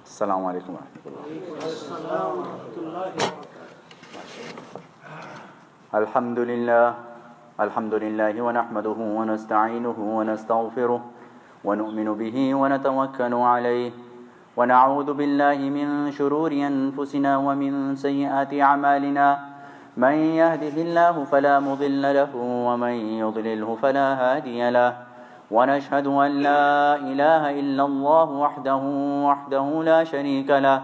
Assalamu alaikum wa rahmatullah. Alhamdulillah wa nahmaduhu wa nasta'inuhu wa nastaghfiruh wa nu'minu bihi wa natawakkalu alayhi wa na'udhu billahi min shururi anfusina wa min sayyiati a'malina. من يهده الله فلا مضل له ومن يضلله فلا هادي له ونشهد أن لا إله إلا الله وحده لا شريك له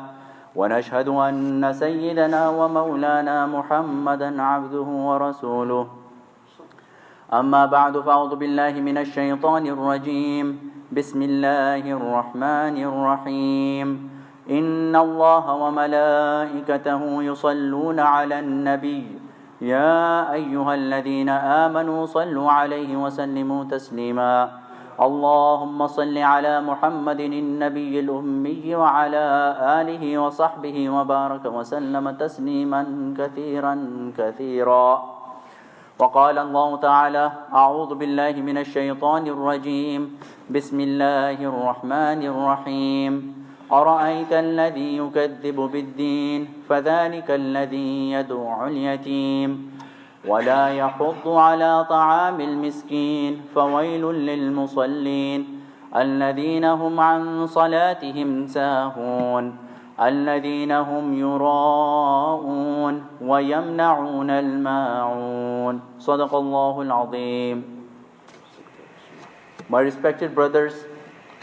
ونشهد أن سيدنا ومولانا محمدا عبده ورسوله أما بعد فأعوذ بالله من الشيطان الرجيم بسم الله الرحمن الرحيم إن الله وملائكته يصلون على النبي يا أيها الذين آمنوا صلوا عليه وسلموا تسليما اللهم صل على محمد النبي الأمي وعلى آله وصحبه وبارك وسلم تسليما كثيرا كثيرا. وقال الله تعالى أعوذ بالله من الشيطان الرجيم بسم الله الرحمن الرحيم أرأيت الذي يكذب بالدين فذلك الذي يدعو اليتيم ولا يحض على طعام المسكين فويل للمصلين الذين هم عن صلاتهم ساهون الذين هم يراءون ويمنعون الماعون. صدق الله العظيم. My respected brothers,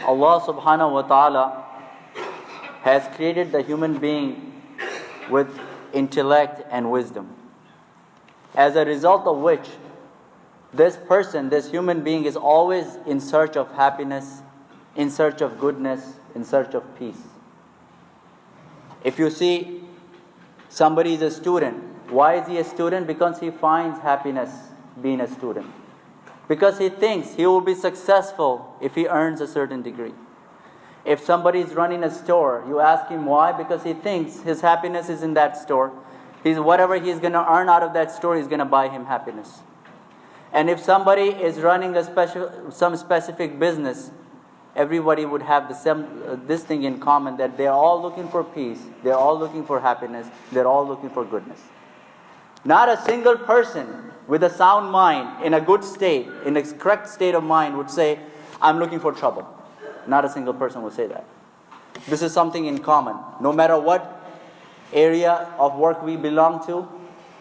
Allah subhanahu wa ta'ala has created the human being with intellect and wisdom. As a result of which, this person, this human being is always in search of happiness, in search of goodness, in search of peace. If you see somebody is a student, why is he a student? Because he finds happiness being a student. Because he thinks he will be successful if he earns a certain degree. If somebody is running a store, you ask him why? Because he thinks his happiness is in that store. Whatever he's going to earn out of that store is going to buy him happiness. And if somebody is running some specific business, everybody would have this thing in common, that they're all looking for peace, they're all looking for happiness, they're all looking for goodness. Not a single person with a sound mind, in a good state, in a correct state of mind would say, I'm looking for trouble. Not a single person will say that. This is something in common. No matter what area of work we belong to,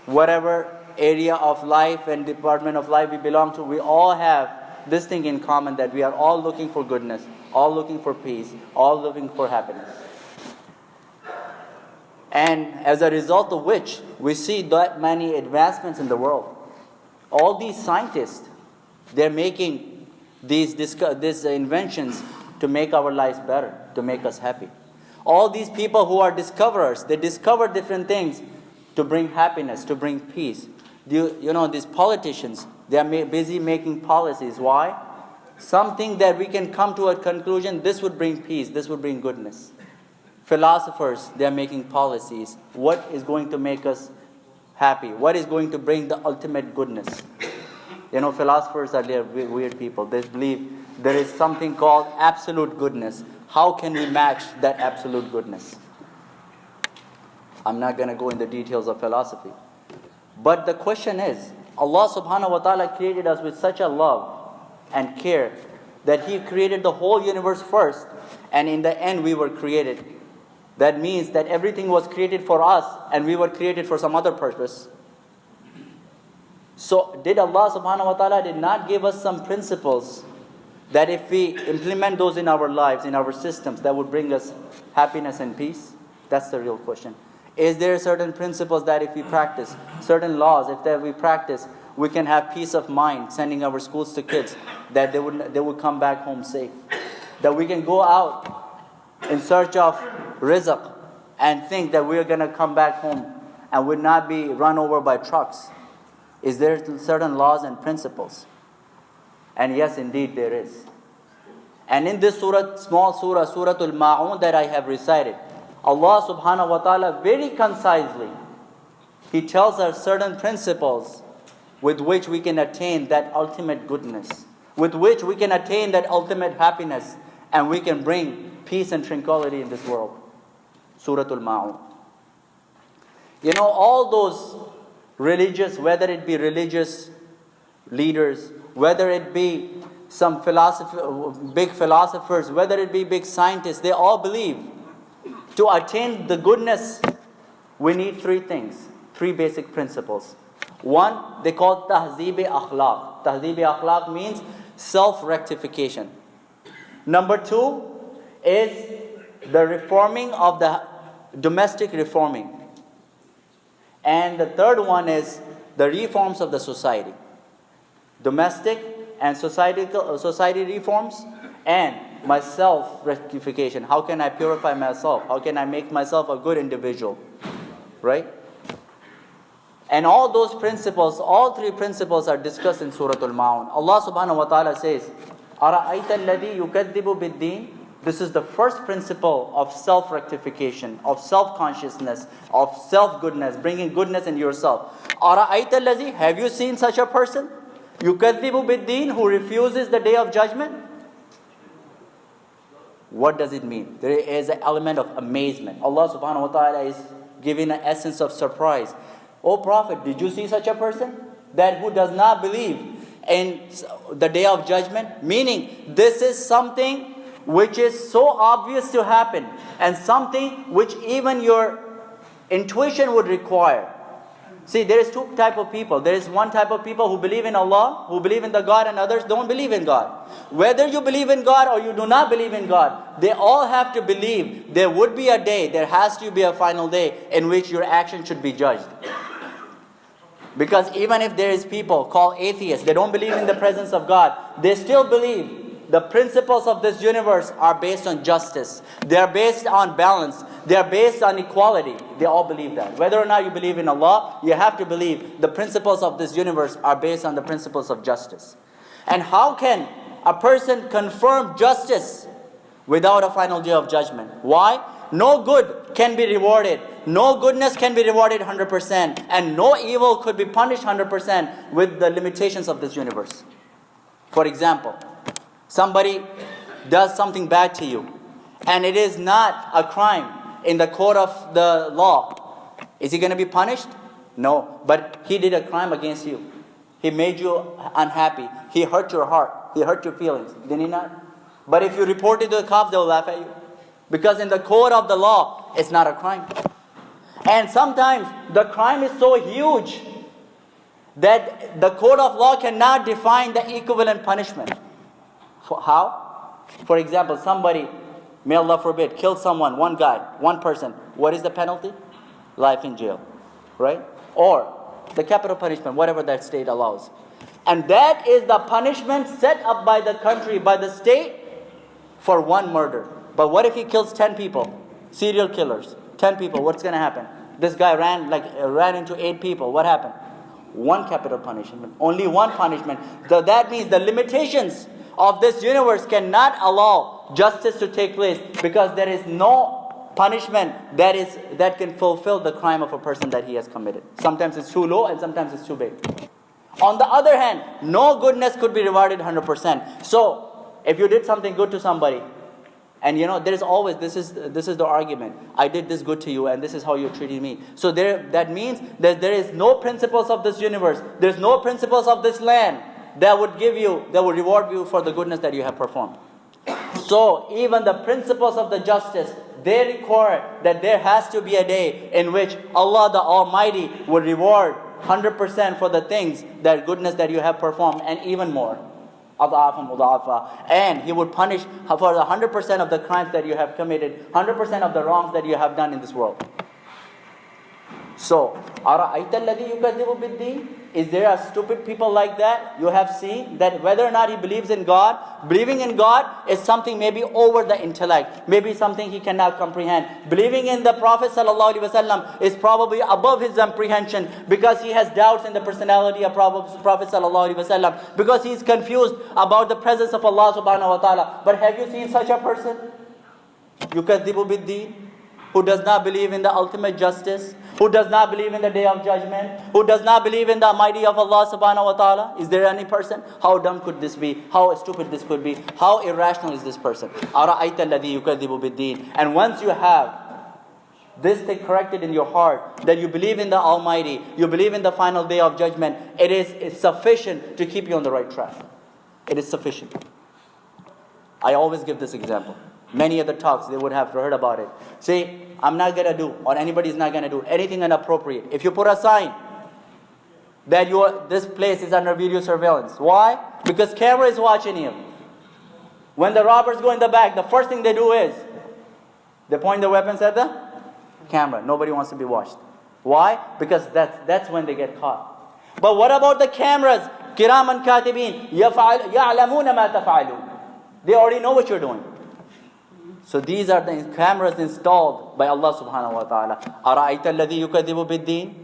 whatever area of life and department of life we belong to, we all have this thing in common, that we are all looking for goodness, all looking for peace, all looking for happiness. And as a result of which, we see that many advancements in the world. All these scientists, they're making these inventions to make our lives better, to make us happy. All these people who are discoverers, they discover different things to bring happiness, to bring peace. These politicians, they are busy making policies. Why? Something that we can come to a conclusion, this would bring peace, this would bring goodness. Philosophers, they are making policies. What is going to make us happy? What is going to bring the ultimate goodness? Philosophers are weird people. They believe there is something called absolute goodness. How can we match that absolute goodness? I'm not going to go into details of philosophy. But the question is, Allah subhanahu wa ta'ala created us with such a love and care that He created the whole universe first, and in the end we were created. That means that everything was created for us and we were created for some other purpose. So did Allah subhanahu wa ta'ala did not give us some principles that if we implement those in our lives, in our systems, that would bring us happiness and peace? That's the real question. Is there certain principles that if we practice, certain laws, if that we practice, we can have peace of mind sending our schools to kids, that they would come back home safe? That we can go out in search of rizq and think that we're going to come back home and would not be run over by trucks? Is there certain laws and principles? And yes, indeed there is. And in this small surah, Suratul Maoon that I have recited, Allah subhanahu wa ta'ala very concisely, He tells us certain principles with which we can attain that ultimate goodness, with which we can attain that ultimate happiness, and we can bring peace and tranquility in this world. Maoon. You know, all those religious, whether it be religious leaders, whether it be some big philosophers, whether it be big scientists, they all believe to attain the goodness, we need three things, three basic principles. One, they call tahzeeb-e akhlaq. Tahzeeb-e akhlaq means self-rectification. Number two is the reforming of the domestic reforming. And the third one is the reforms of the society. Domestic and society reforms and my self-rectification. How can I purify myself? How can I make myself a good individual? Right? And all those principles, all three principles are discussed in Surah Al-Maoon. Allah subhanahu wa ta'ala says, أَرَأَيْتَ الَّذِي يُكَذِّبُ بِالدِّينِ. This is the first principle of self-rectification, of self-consciousness, of self-goodness, bringing goodness in yourself. أَرَأَيْتَ الَّذِي. Have you seen such a person? يُكَذِّبُ بِالدِّينِ, who refuses the day of judgment? What does it mean? There is an element of amazement. Allah subhanahu wa ta'ala is giving an essence of surprise. Oh Prophet, did you see such a person? That who does not believe in the day of judgment? Meaning, this is something which is so obvious to happen, and something which even your intuition would require. See, there is two type of people. There is one type of people who believe in Allah, who believe in the God, and others don't believe in God. Whether you believe in God or you do not believe in God, they all have to believe there would be a day, there has to be a final day in which your action should be judged. Because even if there is people called atheists, they don't believe in the presence of God, they still believe the principles of this universe are based on justice. They are based on balance. They are based on equality. They all believe that. Whether or not you believe in Allah, you have to believe the principles of this universe are based on the principles of justice. And how can a person confirm justice without a final day of judgment? Why? No good can be rewarded. No goodness can be rewarded 100%. And no evil could be punished 100% with the limitations of this universe. For example, somebody does something bad to you, and it is not a crime in the court of the law. Is he going to be punished? No. But he did a crime against you. He made you unhappy. He hurt your heart. He hurt your feelings. Did he not? But if you report it to the cops, they will laugh at you. Because in the court of the law, it's not a crime. And sometimes the crime is so huge that the court of law cannot define the equivalent punishment. How? For example, somebody, may Allah forbid, killed someone, one guy, one person. What is the penalty? Life in jail. Right? Or the capital punishment, whatever that state allows. And that is the punishment set up by the country, by the state, for one murder. But what if he kills 10 people? Serial killers. 10 people, what's going to happen? This guy ran into 8 people. What happened? One capital punishment. Only one punishment. So that means the limitations of this universe cannot allow justice to take place, because there is no punishment that can fulfill the crime of a person that he has committed. Sometimes it's too low and sometimes it's too big. On the other hand, no goodness could be rewarded 100%. So, if you did something good to somebody, and there is always, this is the argument. I did this good to you and this is how you're treating me. So that means that there is no principles of this universe. There's no principles of this land that would reward you for the goodness that you have performed. So even the principles of the justice, they require that there has to be a day in which Allah the Almighty would reward 100% for the things, that goodness that you have performed, and even more. And He would punish for 100% of the crimes that you have committed, 100% of the wrongs that you have done in this world. So, أَرَأَيْتَ الَّذِي يُكَذِّبُ بِالدِّينِ. Is there a stupid people like that? You have seen that whether or not he believes in God, believing in God is something maybe over the intellect, maybe something he cannot comprehend. Believing in the Prophet ﷺ is probably above his comprehension, because he has doubts in the personality of Prophet ﷺ, because he is confused about the presence of Allah subhanahu wa ta'ala. But have you seen such a person? يُكَذِّبُ بِالدِّينِ, who does not believe in the ultimate justice, who does not believe in the day of judgment, who does not believe in the Almighty of Allah subhanahu wa ta'ala. Is there any person? How dumb could this be? How stupid this could be? How irrational is this person? أَرَأَيْتَ الَّذِي يُكَذِّبُ بِالدِّينِ. And once you have this thing corrected in your heart, that you believe in the Almighty, you believe in the final day of judgment, it's sufficient to keep you on the right track. It is sufficient. I always give this example. Many other talks, they would have heard about it. Say, I'm not going to do, or anybody's not going to do anything inappropriate. If you put a sign that this place is under video surveillance. Why? Because camera is watching you. When the robbers go in the back, the first thing they do is, they point their weapons at the camera. Nobody wants to be watched. Why? Because that's when they get caught. But what about the cameras? Kiraman katibin, ya'lamuna ma taf'alun. They already know what you're doing. So these are the cameras installed by Allah subhanahu wa ta'ala. أَرَأَيْتَ الَّذِي يُكَذِّبُ بِالدِّينِ.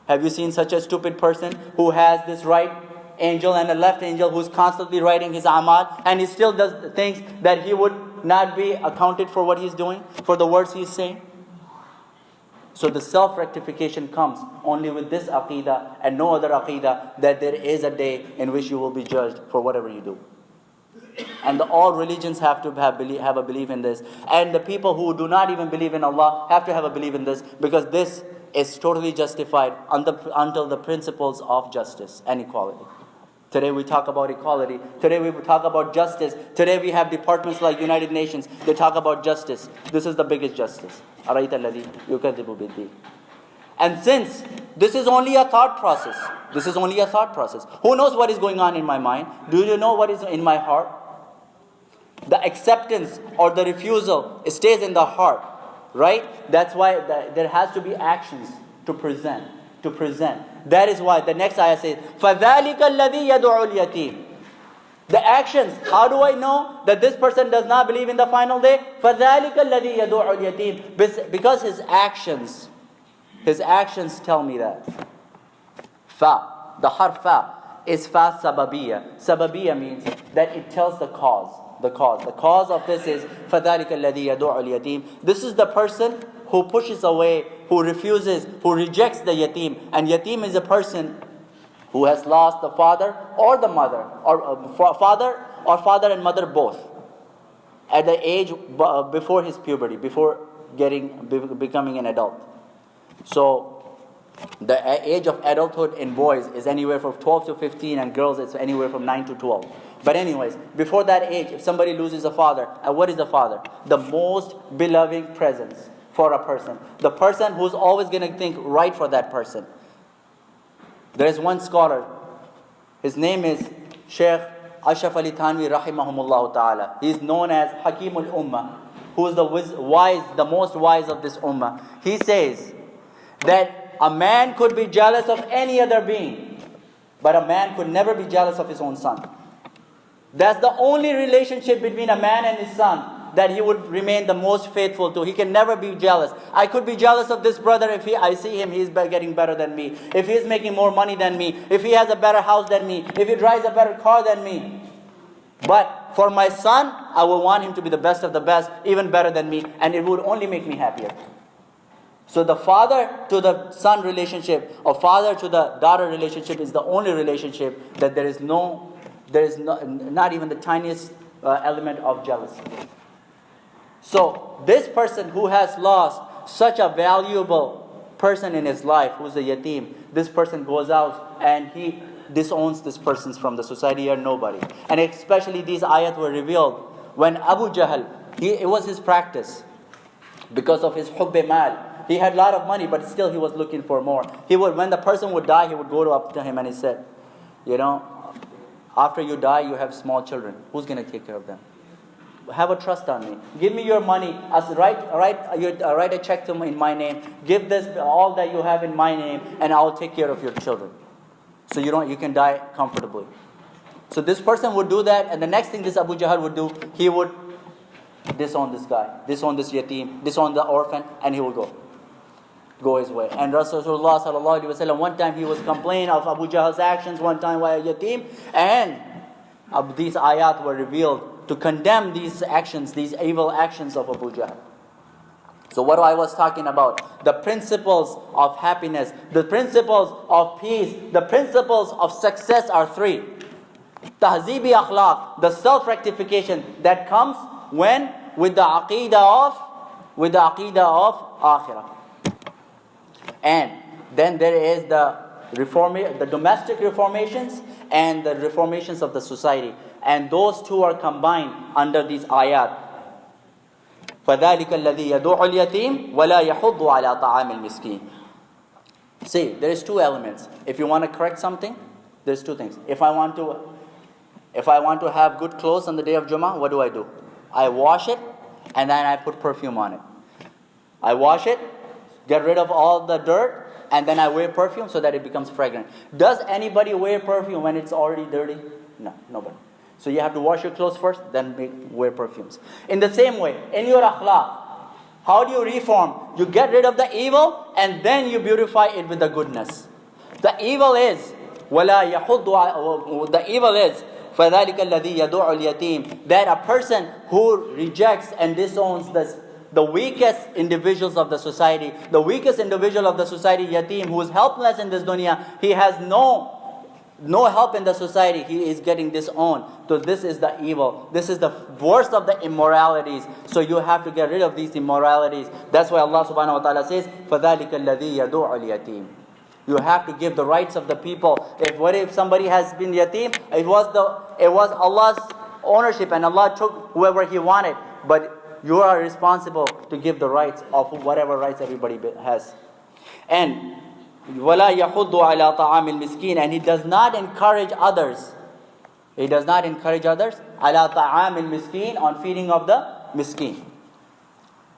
Have you seen such a stupid person who has this right angel and a left angel who's constantly writing his amal, and he still does things that he would not be accounted for what he's doing, for the words he's saying? So the self-rectification comes only with this aqidah and no other aqidah, that there is a day in which you will be judged for whatever you do. And all religions have to have a belief in this. And the people who do not even believe in Allah have to have a belief in this, because this is totally justified until the principles of justice and equality. Today we talk about equality. Today we talk about justice. Today we have departments like United Nations. They talk about justice. This is the biggest justice. أَرَيْتَ الَّذِي يُكَذِّبُ بِالدِّينِ. And since this is only a thought process, who knows what is going on in my mind? Do you know what is in my heart? The acceptance or the refusal, it stays in the heart, right? That's why there has to be actions to present. That is why the next ayah says, فَذَلِكَ الَّذِي يَدُعُ الْيَتِيمِ. The actions, how do I know that this person does not believe in the final day? فَذَلِكَ الَّذِي يَدُعُ الْيَتِيمِ. Because his actions tell me that. Fa, the harf fa is fa sababiyya. Sababiyya means that it tells the cause. The cause of this is فَذَلِكَ الَّذِي يَدُعُ الْيَتِيمِ. This is the person who pushes away, who refuses, who rejects the yatim. And yatim is a person who has lost the father or the mother, or father and mother both, at the age before his puberty, before becoming an adult. So the age of adulthood in boys is anywhere from 12 to 15, and girls it's anywhere from 9 to 12. But anyways, before that age, if somebody loses a father, what is the father? The most beloved presence for a person. The person who's always going to think right for that person. There is one scholar, his name is Sheikh Ashraf Ali Thanwi rahimahumullah ta'ala. He is known as Hakimul Ummah, who is the most wise of this ummah. He says that a man could be jealous of any other being, but a man could never be jealous of his own son. That's the only relationship between a man and his son that he would remain the most faithful to. He can never be jealous. I could be jealous of this brother if I see him, he's getting better than me. If he's making more money than me. If he has a better house than me. If he drives a better car than me. But for my son, I will want him to be the best of the best, even better than me. And it would only make me happier. So the father to the son relationship, or father to the daughter relationship, is the only relationship that there is not even the tiniest element of jealousy. So this person who has lost such a valuable person in his life, who's a yatim, this person goes out and he disowns this person from the society or nobody. And especially these ayat were revealed when Abu Jahl, it was his practice, because of his hubbe mal. He had a lot of money, but still he was looking for more. When the person would die, he would go up to him and he said, after you die, you have small children. Who's going to take care of them? Have a trust on me. Give me your money. Write a check to me in my name. Give this all that you have in my name, and I'll take care of your children. So you can die comfortably. So this person would do that, and the next thing this Abu Jahl would do, he would disown this guy, disown this yatim, disown the orphan, and he will go his way. And Rasulullah sallallahu alaihi wasallam, one time he was complaining of Abu Jahl's actions, one time by a yatim, and these ayat were revealed to condemn these actions, these evil actions of Abu Jahl. So what I was talking about, the principles of happiness, the principles of peace, the principles of success are three. Tahzibi akhlaq, the self-rectification that comes with the aqidah of with the aqidah of akhirah. And then there is the domestic reformations and the reformations of the society. And those two are combined under these ayat. فَذَلِكَ الَّذِي يَدُعُ الْيَتِيمِ وَلَا يَحُضُّ عَلَىٰ طَعَامِ الْمِسْكِينِ. See, there is two elements. If you want to correct something, there's two things. If I want to have good clothes on the day of Jummah, what do? I wash it and then I put perfume on it. I wash it, get rid of all the dirt, and then I wear perfume so that it becomes fragrant. Does anybody wear perfume when it's already dirty? No, nobody. So you have to wash your clothes first, then wear perfumes. In the same way, in your akhlaq, how do you reform? You get rid of the evil and then you beautify it with the goodness. The evil is فَذَلِكَ الَّذِي يَدُعُ الْيَتِيمِ, that a person who rejects and disowns the weakest individuals of the society, the weakest individual of the society, yatim, who is helpless in this dunya, he has no help in the society, he is getting disowned. So this is the evil. This is the worst of the immoralities. So you have to get rid of these immoralities. That's why Allah subhanahu wa ta'ala says, فَذَلِكَ الَّذِي يَدُعُ الْيَتِيمِ. You have to give the rights of the people. What if somebody has been yatim? It was Allah's ownership and Allah took whoever He wanted. But you are responsible to give the rights of whatever rights everybody has. And وَلَا يَحُضُّ عَلَىٰ طَعَامِ الْمِسْكِينِ, and He does not encourage others. He does not encourage others عَلَىٰ طَعَامِ الْمِسْكِينِ, on feeding of the miskin.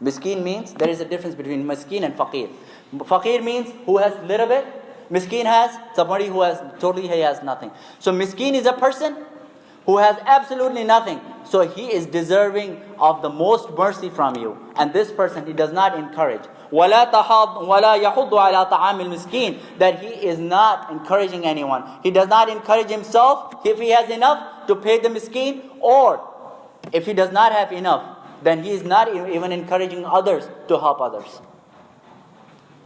Miskin means, there is a difference between miskin and faqir. Faqir means who has little bit. Miskin has somebody who has totally, he has nothing. So miskin is a person who has absolutely nothing. So he is deserving of the most mercy from you. And this person He does not encourage. وَلَا يَحُضُّ عَلَىٰ طَعَامِ الْمِسْكِينِ, that he is not encouraging anyone. He does not encourage himself if he has enough to pay the miskin, or if he does not have enough, then he is not even encouraging others to help others.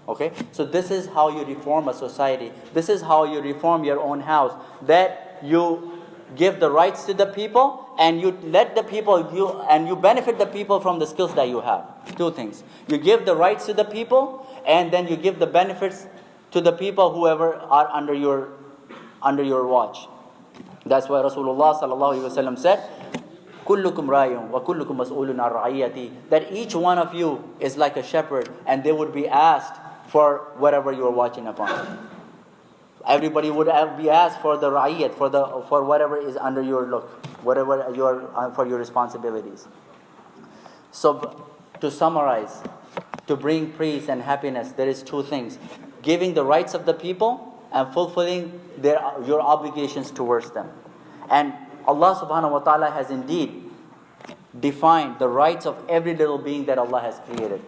Okay? So this is how you reform a society. This is how you reform your own house. That you give the rights to the people, and you let the people, you benefit the people from the skills that you have. Two things. You give the rights to the people, and then you give the benefits to the people whoever are under your watch. That's why Rasulullah sallallahu alaihi wasallam said, كُلُّكُمْ رَايٌ وَكُلُّكُمْ مَسْئُولٌ عَنْ رَعِيَّتِهِ, that each one of you is like a shepherd, and they would be asked for whatever you are watching upon. Everybody would be asked for the ra'iyat, for whatever is under your look, whatever for your responsibilities. So, to summarize, to bring peace and happiness, there is two things: giving the rights of the people and fulfilling your obligations towards them. And Allah subhanahu wa ta'ala has indeed defined the rights of every little being that Allah has created.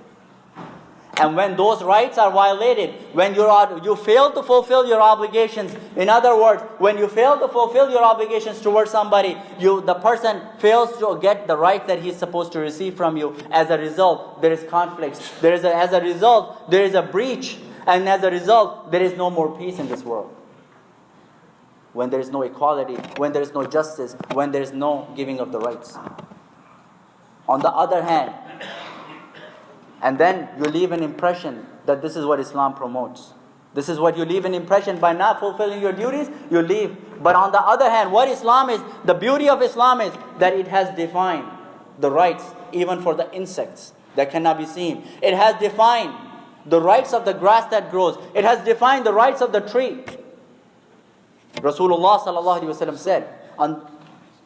And when those rights are violated, when you fail to fulfill your obligations, in other words, when you fail to fulfill your obligations towards somebody, the person fails to get the right that he's supposed to receive from you. As a result, there is conflict. As a result, there is a breach. And as a result, there is no more peace in this world. When there is no equality, when there is no justice, when there is no giving of the rights. On the other hand, and then you leave an impression that this is what Islam promotes. This is what you leave an impression by not fulfilling your duties, you leave. But on the other hand, what Islam is, the beauty of Islam is that it has defined the rights even for the insects that cannot be seen. It has defined the rights of the grass that grows. It has defined the rights of the tree. Rasulullah sallallahu alaihi wasallam said,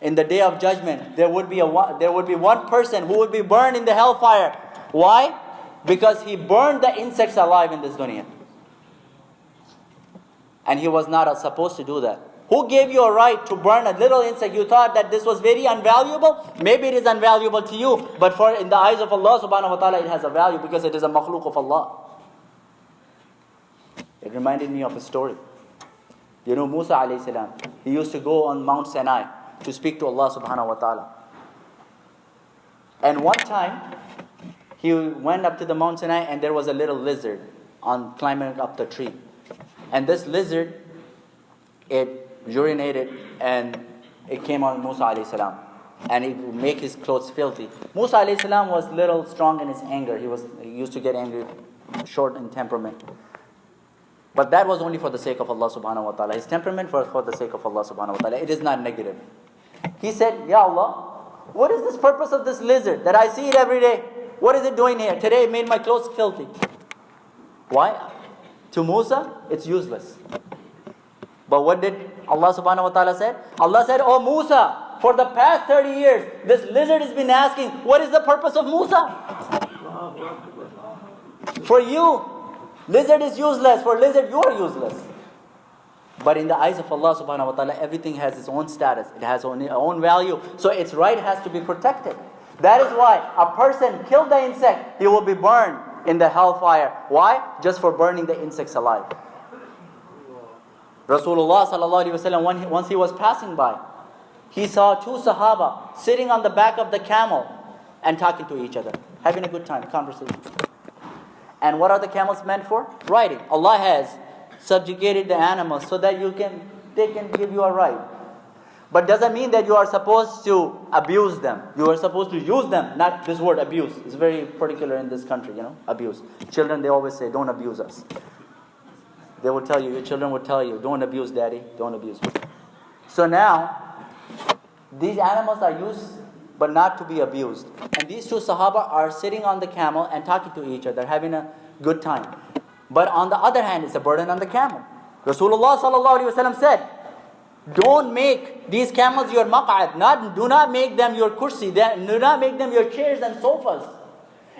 in the day of judgment, there would be one person who would be burned in the hellfire. Why? Because he burned the insects alive in this dunya. And he was not supposed to do that. Who gave you a right to burn a little insect? You thought that this was very unvaluable? Maybe it is unvaluable to you, but in the eyes of Allah subhanahu wa ta'ala, it has a value because it is a makhluk of Allah. It reminded me of a story. You know, Musa alayhi salam, he used to go on Mount Sinai to speak to Allah subhanahu wa ta'ala. And one time, he went up to the Mount Sinai and there was a little lizard climbing up the tree. And this lizard, it urinated and it came on Musa alayhi salam. and he would make his clothes filthy. Musa alayhi salam was little strong in his anger. He used to get angry, short in temperament. But that was only for the sake of Allah subhanahu wa ta'ala. His temperament was for the sake of Allah subhanahu wa ta'ala. It is not negative. He said, Ya Allah, what is this purpose of this lizard that I see it every day? What is it doing here? Today it made my clothes filthy. Why? To Musa, it's useless. But what did Allah subhanahu wa ta'ala say? Allah said, Oh Musa, for the past 30 years, this lizard has been asking, what is the purpose of Musa? For you, lizard is useless. For lizard, you are useless. But in the eyes of Allah subhanahu wa ta'ala, everything has its own status. It has own value. So its right has to be protected. That is why a person killed the insect, he will be burned in the hellfire. Why? Just for burning the insects alive. Rasulullah sallallahu alaihi wasallam, once he was passing by, he saw two Sahaba sitting on the back of the camel and talking to each other, having a good time, conversation. And what are the camels meant for? Riding. Allah has subjugated the animals so that they can give you a ride. But doesn't mean that you are supposed to abuse them. You are supposed to use them. Not this word abuse. It's very particular in this country, abuse. Children, they always say, don't abuse us. They will tell you, your children will tell you, don't abuse daddy, don't abuse me. So now, these animals are used but not to be abused. And these two Sahaba are sitting on the camel and talking to each other, having a good time. But on the other hand, it's a burden on the camel. Rasulullah sallallahu alaihi wasallam said, don't make these camels your maq'ad. Do not make them your kursi. Do not make them your chairs and sofas.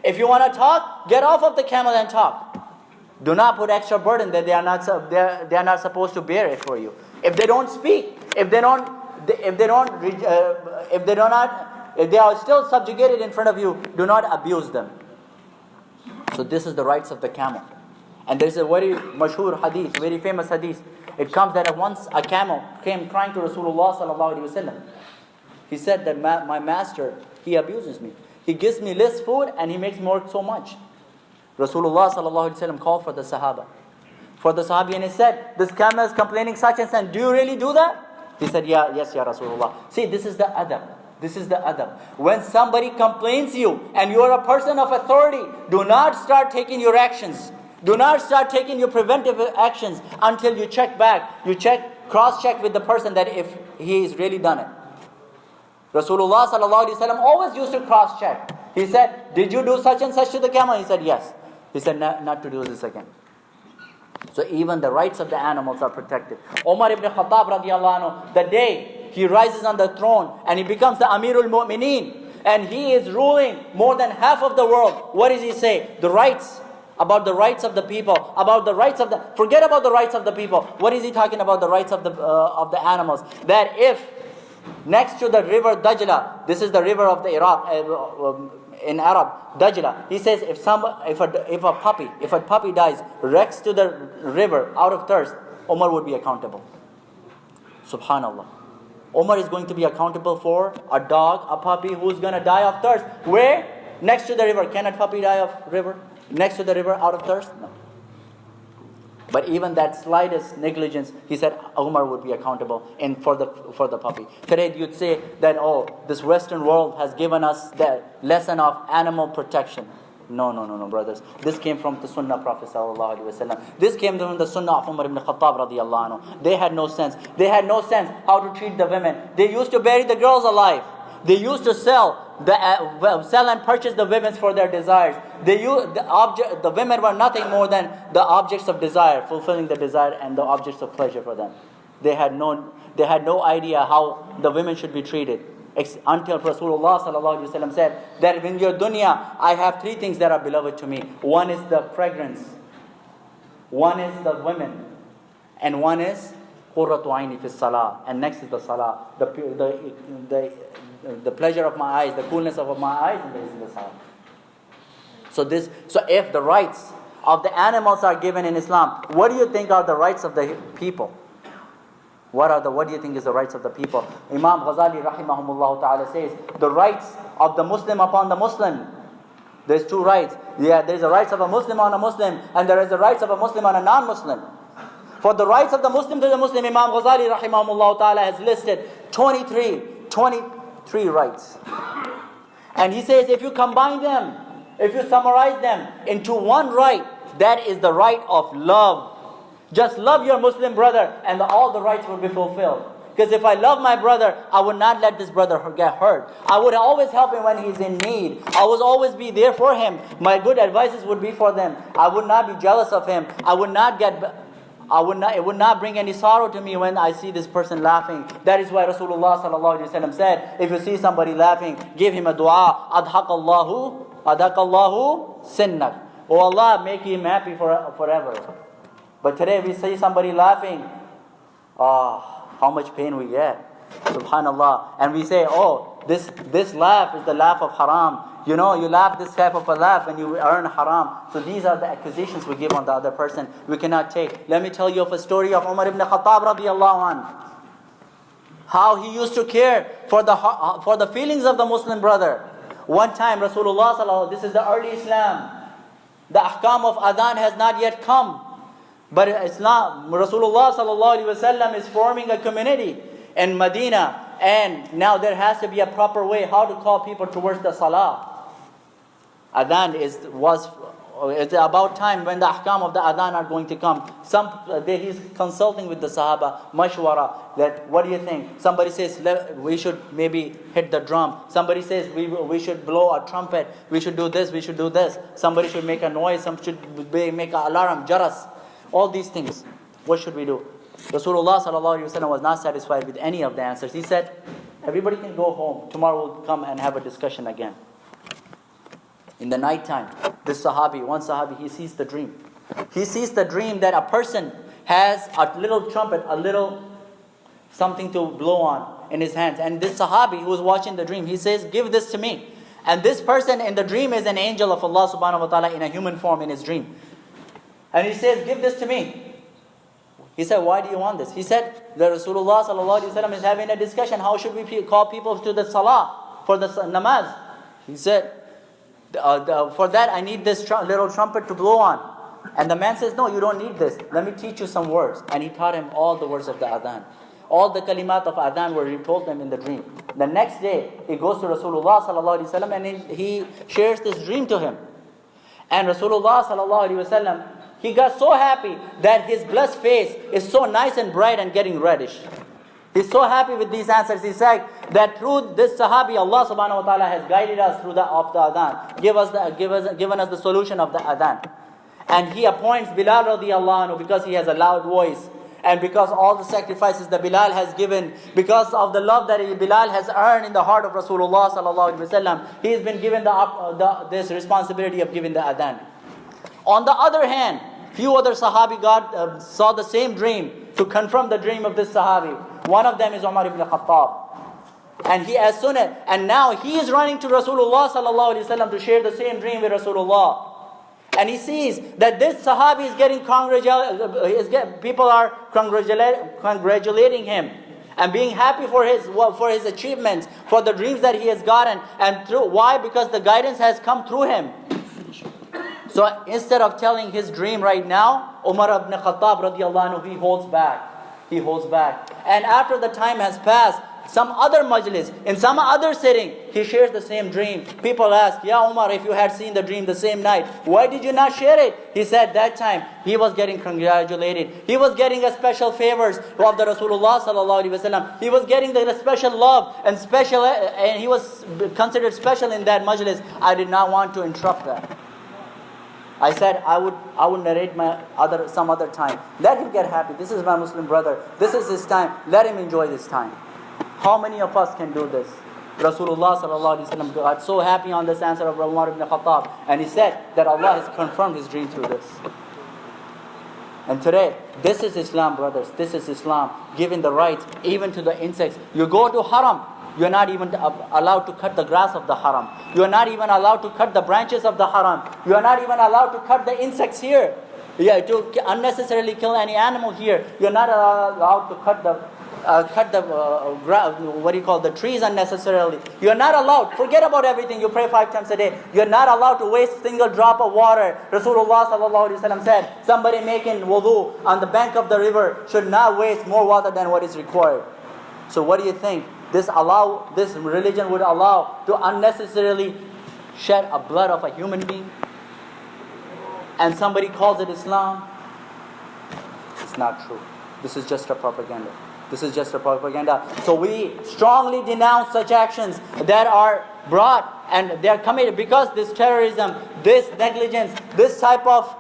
If you want to talk, get off of the camel and talk. Do not put extra burden that they are not supposed to bear it for you. If they don't speak, if they are still subjugated in front of you, do not abuse them. So this is the rights of the camel. And there's a very mashhur hadith, very famous hadith. It comes that once a camel came crying to Rasulullah sallallahu alaihi wasallam. He said that my master, he abuses me. He gives me less food and he makes me work so much. Rasulullah sallallahu alaihi wasallam called for the Sahaba. For the Sahabi, and he said, this camel is complaining such and such. Do you really do that? He said, yes, Ya Rasulullah. See, this is the adab. This is the adab. When somebody complains you and you are a person of authority, do not start taking your actions. Do not start taking your preventive actions until you check back. You cross-check with the person that if he has really done it. Rasulullah sallallahu alaihi wasallam always used to cross-check. He said, did you do such and such to the camel? He said, yes. He said, not to do this again. So even the rights of the animals are protected. Umar ibn Khattab radiallahu anhu, the day he rises on the throne and he becomes the Amirul Mu'mineen and he is ruling more than half of the world, what does he say? About the rights of the people, forget about the rights of the people. What is he talking about? The rights of the animals. That if next to the river Dajla, this is the river of the Iraq, in Arab, Dajla. He says if a puppy dies next to the river out of thirst, Umar would be accountable. Subhanallah. Umar is going to be accountable for a dog, a puppy who's going to die of thirst. Where? Next to the river. Can a puppy die of river? Next to the river out of thirst? No. But even that slightest negligence, he said Umar would be accountable for the puppy. Today you'd say that, this Western world has given us the lesson of animal protection. No, brothers. This came from the Sunnah Prophet sallallahu alaihi wasallam. This came from the Sunnah of Umar ibn Khattab radiallahu anhu. They had no sense. They had no sense how to treat the women. They used to bury the girls alive. They used to sell and purchase the women for their desires. The women were nothing more than the objects of desire, fulfilling the desire and the objects of pleasure for them. They had no idea how the women should be treated. Until Rasulullah sallallahu alaihi wasallam said that in your dunya, I have three things that are beloved to me. One is the fragrance, one is the women, and one is qurratu aini fi salah, and next is the salah, the pleasure of my eyes, the coolness of my eyes, and this is the salah. So if the rights of the animals are given in Islam, what do you think are the rights of the people? What do you think is the rights of the people? Imam Ghazali rahimahumullah ta'ala says, the rights of the Muslim upon the Muslim. There's two rights. There's the rights of a Muslim on a Muslim, and there is the rights of a Muslim on a non-Muslim. For the rights of the Muslim to the Muslim, Imam Ghazali rahimahumullah ta'ala has listed 20 3 rights. And he says, if you combine them, if you summarize them into one right, that is the right of love. Just love your Muslim brother and all the rights will be fulfilled. Because if I love my brother, I would not let this brother get hurt. I would always help him when he's in need. I would always be there for him. My good advices would be for them. I would not be jealous of him. It would not bring any sorrow to me when I see this person laughing. That is why Rasulullah sallallahu alaihi wasallam said, if you see somebody laughing, give him a dua. Adhaqallahu sinnak. Oh Allah, make him happy forever. But today we see somebody laughing. How much pain we get. Subhanallah. And we say, oh, this laugh is the laugh of haram. You know, you laugh this type of a laugh and you earn haram. So these are the accusations we give on the other person. We cannot take. Let me tell you of a story of Umar ibn Khattab radiallahu anhu. How he used to care for the feelings of the Muslim brother. One time Rasulullah sallallahu, this is the early Islam. The ahkam of adhan has not yet come. But Islam, Rasulullah sallallahu alaihi wasallam is forming a community in Medina, and now there has to be a proper way how to call people towards the salah. Adhan it's about time when the ahkam of the adhan are going to come. He's consulting with the Sahaba, mashwara, that what do you think? Somebody says we should maybe hit the drum. Somebody says we should blow a trumpet. We should do this. We should do this. Somebody should make a noise. Some should make an alarm, jaras. All these things. What should we do? Rasulullah sallallahu alaihi wasallam was not satisfied with any of the answers. He said, everybody can go home. Tomorrow we'll come and have a discussion again. In the night time, one sahabi, he sees the dream. He sees the dream that a person has a little trumpet, a little something to blow on in his hands. And this sahabi who was watching the dream, he says, give this to me. And this person in the dream is an angel of Allah subhanahu wa ta'ala in a human form in his dream. And he says, give this to me. He said, why do you want this? He said, the Rasulullah sallallahu alaihi wasallam is having a discussion. How should we call people to the salah, for the namaz? He said, for that I need this little trumpet to blow on. And the man says, no, you don't need this. Let me teach you some words. And he taught him all the words of the adhan. All the kalimat of adhan were he told them in the dream. The next day, he goes to Rasulullah sallallahu alaihi wasallam and he shares this dream to him. And Rasulullah sallallahu alaihi wasallam, he got so happy that his blessed face is so nice and bright and getting reddish. He's so happy with these answers. He said that through this sahabi, Allah subhanahu wa ta'ala has guided us through the adhan, given us the solution of the adhan. And he appoints Bilal radiallahu anhu because he has a loud voice. And because all the sacrifices that Bilal has given, because of the love that Bilal has earned in the heart of Rasulullah sallallahu alaihi wasallam, he has been given this responsibility of giving the adhan. On the other hand, few other sahabi saw the same dream to confirm the dream of this sahabi. One of them is Umar ibn Khattab. And now he is running to Rasulullah sallallahu alaihi wasallam to share the same dream with Rasulullah. And he sees that this sahabi is getting people are congratulating him and being happy for his achievements, for the dreams that he has gotten. And why? Because the guidance has come through him. So instead of telling his dream right now, Umar ibn Khattab radiallahu anhu, he holds back. And after the time has passed, some other majlis, in some other sitting, he shares the same dream. People ask, Ya Umar, if you had seen the dream the same night, why did you not share it? He said that time he was getting congratulated. He was getting a special favors of the Rasulullah sallallahu alaihi wasallam. He was getting the special love and he was considered special in that majlis. I did not want to interrupt that. I said I would narrate some other time. Let him get happy. This is my Muslim brother. This is his time. Let him enjoy this time. How many of us can do this? Rasulullah sallallahu alaihi wasallam got so happy on this answer of Umar ibn Khattab, and he said that Allah has confirmed his dream through this. And today, this is Islam, brothers. This is Islam, giving the rights even to the insects. You go to haram, you're not even allowed to cut the grass of the haram. You're not even allowed to cut the branches of the haram. You're not even allowed to cut the insects here. To unnecessarily kill any animal here. You're not allowed to cut the trees unnecessarily. You're not allowed. Forget about everything. You pray 5 times a day. You're not allowed to waste a single drop of water. Rasulullah sallallahu alaihi wasallam said, somebody making wudu on the bank of the river should not waste more water than what is required. So what do you think? this religion would allow to unnecessarily shed a blood of a human being, and somebody calls it Islam. It's not true. This is just a propaganda. This is just a propaganda. So we strongly denounce such actions that are brought and they are committed, because this terrorism, this negligence, this type of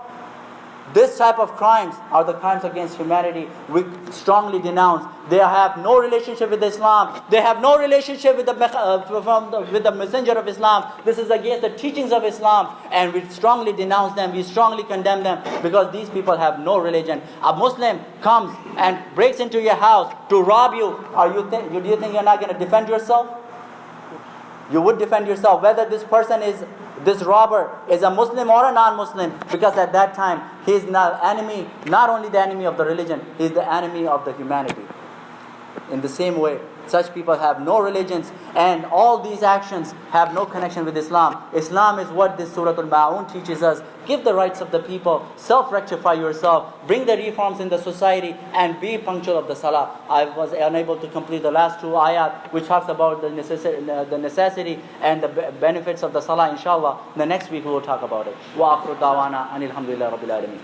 crimes are the crimes against humanity. We strongly denounce. They have no relationship with Islam. They have no relationship with the messenger of Islam. This is against the teachings of Islam, and we strongly denounce them. We strongly condemn them, because these people have no religion. A Muslim comes and breaks into your house to rob you. Do you think you're not going to defend yourself? You would defend yourself, whether this robber is a Muslim or a non-Muslim, because at that time he is not only the enemy of the religion, he is the enemy of the humanity. In the same way, such people have no religions, and all these actions have no connection with Islam. Islam is what this Surat Al-Maoon teaches us. Give the rights of the people, self-rectify yourself, bring the reforms in the society, and be punctual of the Salah. I was unable to complete the last 2 ayat, which talks about the necessity and the benefits of the Salah. Inshallah, the next week we will talk about it. Wa akhiru da'wana anil hamdulillahi rabbil alamin.